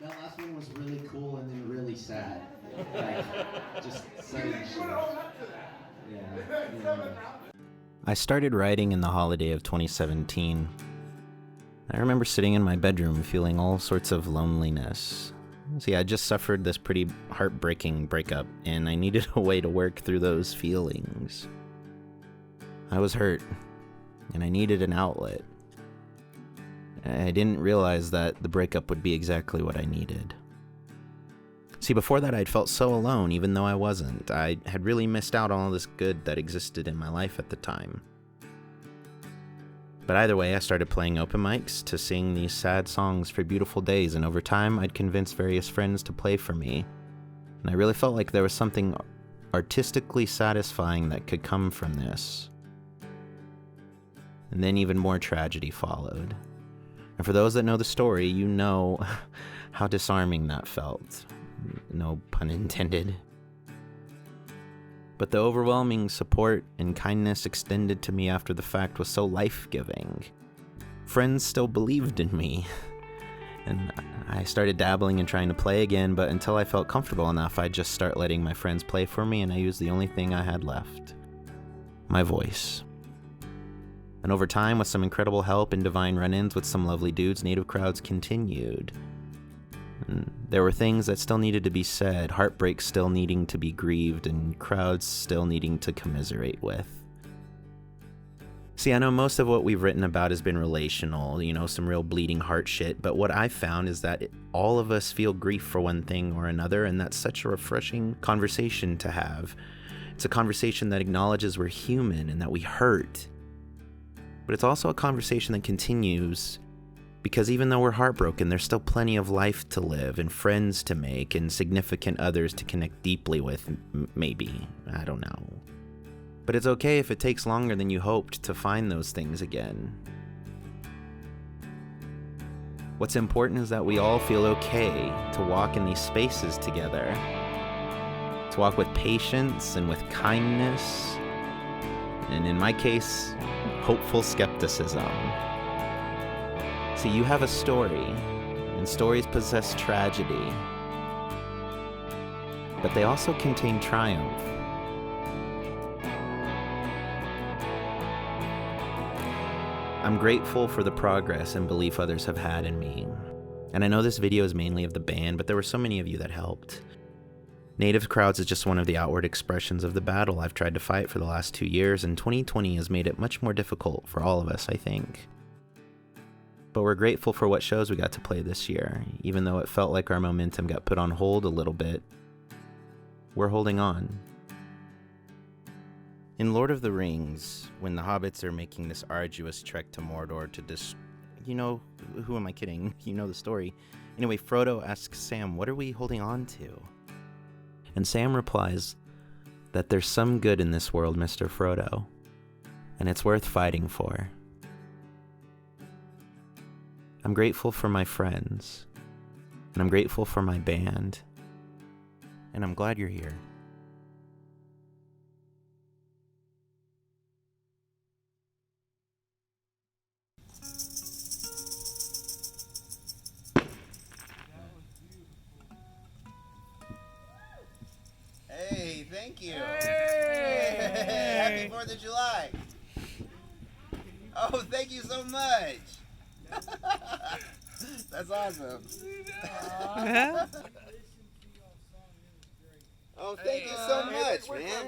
That last one was really cool and then really sad. Like, just sudden shift. Yeah. I started writing in the holiday of 2017. I remember sitting in my bedroom feeling all sorts of loneliness. See, I just suffered this pretty heartbreaking breakup, and I needed a way to work through those feelings. I was hurt, and I needed an outlet. I didn't realize that the breakup would be exactly what I needed. See, before that, I'd felt so alone, even though I wasn't. I had really missed out on all this good that existed in my life at the time. But either way, I started playing open mics to sing these sad songs for beautiful days, and over time, I'd convinced various friends to play for me. And I really felt like there was something artistically satisfying that could come from this. And then even more tragedy followed. And for those that know the story, you know how disarming that felt. No pun intended. But the overwhelming support and kindness extended to me after the fact was so life-giving. Friends still believed in me. And I started dabbling and trying to play again, but until I felt comfortable enough, I'd just start letting my friends play for me, and I used the only thing I had left. My voice. And over time, with some incredible help and divine run-ins with some lovely dudes, native crowds continued. And there were things that still needed to be said, heartbreak still needing to be grieved, and crowds still needing to commiserate with. See, I know most of what we've written about has been relational, some real bleeding heart shit, but what I've found is that all of us feel grief for one thing or another, and that's such a refreshing conversation to have. It's a conversation that acknowledges we're human and that we hurt. But it's also a conversation that continues because even though we're heartbroken, there's still plenty of life to live and friends to make and significant others to connect deeply with, maybe. I don't know. But it's okay if it takes longer than you hoped to find those things again. What's important is that we all feel okay to walk in these spaces together, to walk with patience and with kindness, and in my case, hopeful skepticism. See, you have a story, and stories possess tragedy, but they also contain triumph. I'm grateful for the progress and belief others have had in me. And I know this video is mainly of the band, but there were so many of you that helped. Native crowds is just one of the outward expressions of the battle I've tried to fight for the last 2 years, and 2020 has made it much more difficult for all of us, I think. But we're grateful for what shows we got to play this year, even though it felt like our momentum got put on hold a little bit. We're holding on. In Lord of the Rings, when the hobbits are making this arduous trek to Mordor to who am I kidding? You know the story. Anyway, Frodo asks Sam, what are we holding on to? And Sam replies that there's some good in this world, Mr. Frodo, and it's worth fighting for. I'm grateful for my friends, and I'm grateful for my band, and I'm glad you're here. Hey, thank you. Hey, happy 4th of July. Oh, thank you so much. That's awesome. Oh, thank you so much, man.